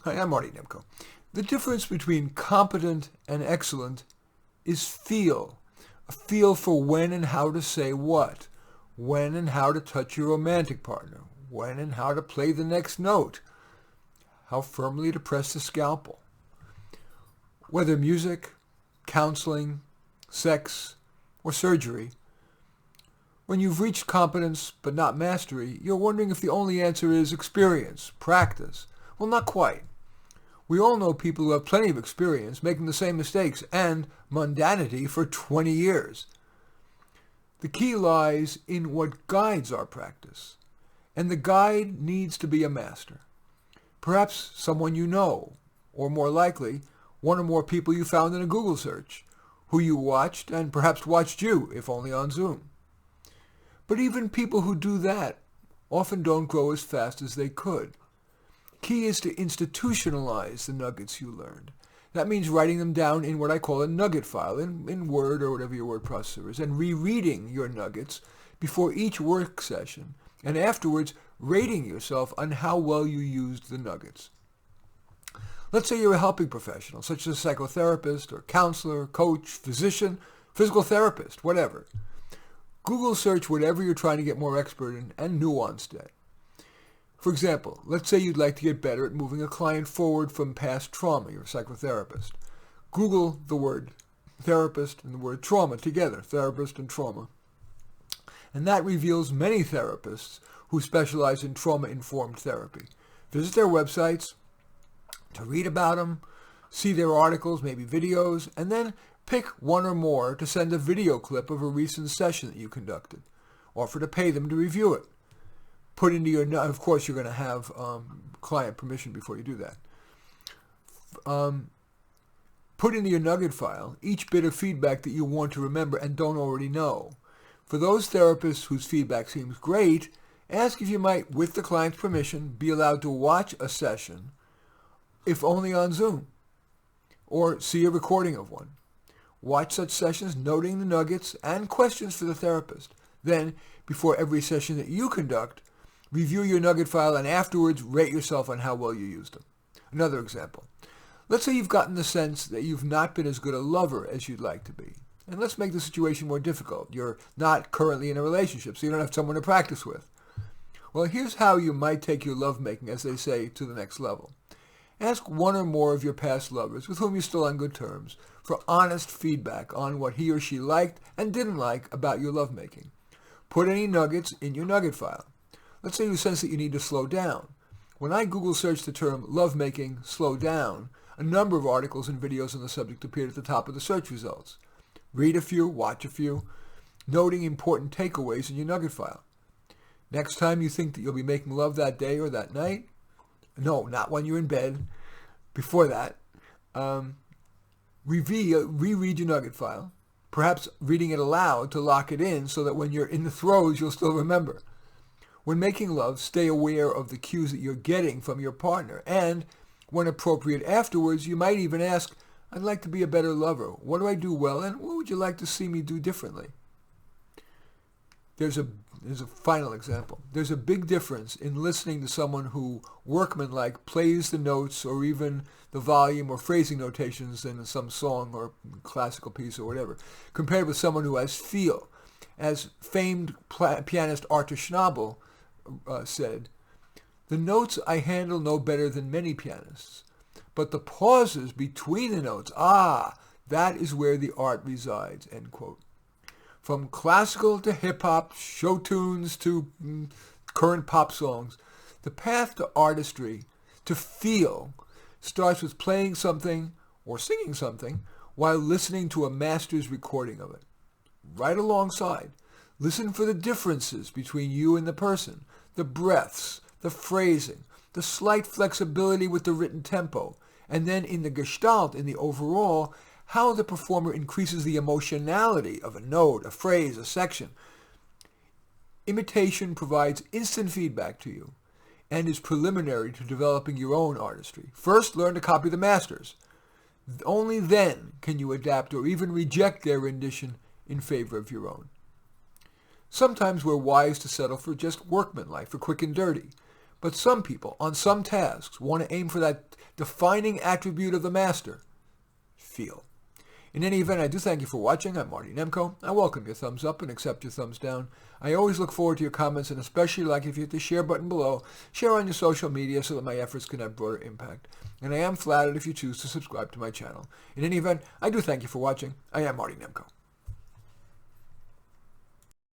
Hi, I'm Marty Nemko. The difference between competent and excellent is feel. A feel for when and how to say what, when and how to touch your romantic partner, when and how to play the next note, how firmly to press the scalpel. Whether music, counseling, sex, or surgery, when you've reached competence but not mastery, you're wondering if the only answer is experience, practice. Well, not quite. We all know people who have plenty of experience making the same mistakes and mundanity for 20 years. The key lies in what guides our practice, and the guide needs to be a master. Perhaps someone you know, or more likely, one or more people you found in a Google search, who you watched and perhaps watched you, if only on Zoom. But even people who do that often don't grow as fast as they could. Key is to institutionalize the nuggets you learned. That means writing them down in what I call a nugget file, in Word or whatever your word processor is, and rereading your nuggets before each work session, and afterwards rating yourself on how well you used the nuggets. Let's say you're a helping professional, such as a psychotherapist or counselor, coach, physician, physical therapist, whatever. Google search whatever you're trying to get more expert in and nuance it. For example, let's say you'd like to get better at moving a client forward from past trauma. You're a psychotherapist. Google the word therapist and the word trauma together, therapist and trauma. And that reveals many therapists who specialize in trauma-informed therapy. Visit their websites to read about them, see their articles, maybe videos, and then pick one or more to send a video clip of a recent session that you conducted. Offer to pay them to review it. Put into your, of course, you're going to have client permission before you do that. Put into your nugget file each bit of feedback that you want to remember and don't already know. For those therapists whose feedback seems great, ask if you might, with the client's permission, be allowed to watch a session, if only on Zoom, or see a recording of one. Watch such sessions, noting the nuggets and questions for the therapist. Then, before every session that you conduct, review your nugget file and afterwards rate yourself on how well you used them. Another example. Let's say you've gotten the sense that you've not been as good a lover as you'd like to be. And let's make the situation more difficult. You're not currently in a relationship, so you don't have someone to practice with. Well, here's how you might take your lovemaking, as they say, to the next level. Ask one or more of your past lovers, with whom you're still on good terms, for honest feedback on what he or she liked and didn't like about your lovemaking. Put any nuggets in your nugget file. Let's say you sense that you need to slow down. When I Google search the term lovemaking slow down, a number of articles and videos on the subject appeared at the top of the search results. Read a few, watch a few, noting important takeaways in your nugget file. Next time you think that you'll be making love that day or that night, no, not when you're in bed, before that, reread your nugget file, perhaps reading it aloud to lock it in so that when you're in the throes, you'll still remember. When making love, stay aware of the cues that you're getting from your partner, and when appropriate afterwards, you might even ask, I'd like to be a better lover. What do I do well, and what would you like to see me do differently? There's a final example. There's a big difference in listening to someone who, workmanlike, plays the notes or even the volume or phrasing notations in some song or classical piece or whatever, compared with someone who has feel. As famed pianist Arthur Schnabel said, the notes I handle no better than many pianists, but the pauses between the notes, that is where the art resides, end quote. From classical to hip-hop, show tunes to current pop songs, the path to artistry, to feel, starts with playing something or singing something while listening to a master's recording of it. Right alongside, listen for the differences between you and the person, the breaths, the phrasing, the slight flexibility with the written tempo, and then in the gestalt, in the overall, how the performer increases the emotionality of a note, a phrase, a section. Imitation provides instant feedback to you and is preliminary to developing your own artistry. First, learn to copy the masters. Only then can you adapt or even reject their rendition in favor of your own. Sometimes we're wise to settle for just workmanlike, for quick and dirty. But some people, on some tasks, want to aim for that defining attribute of the master, feel. In any event, I do thank you for watching. I'm Marty Nemko. I welcome your thumbs up and accept your thumbs down. I always look forward to your comments, and especially like if you hit the share button below, share on your social media so that my efforts can have broader impact. And I am flattered if you choose to subscribe to my channel. In any event, I do thank you for watching. I am Marty Nemko.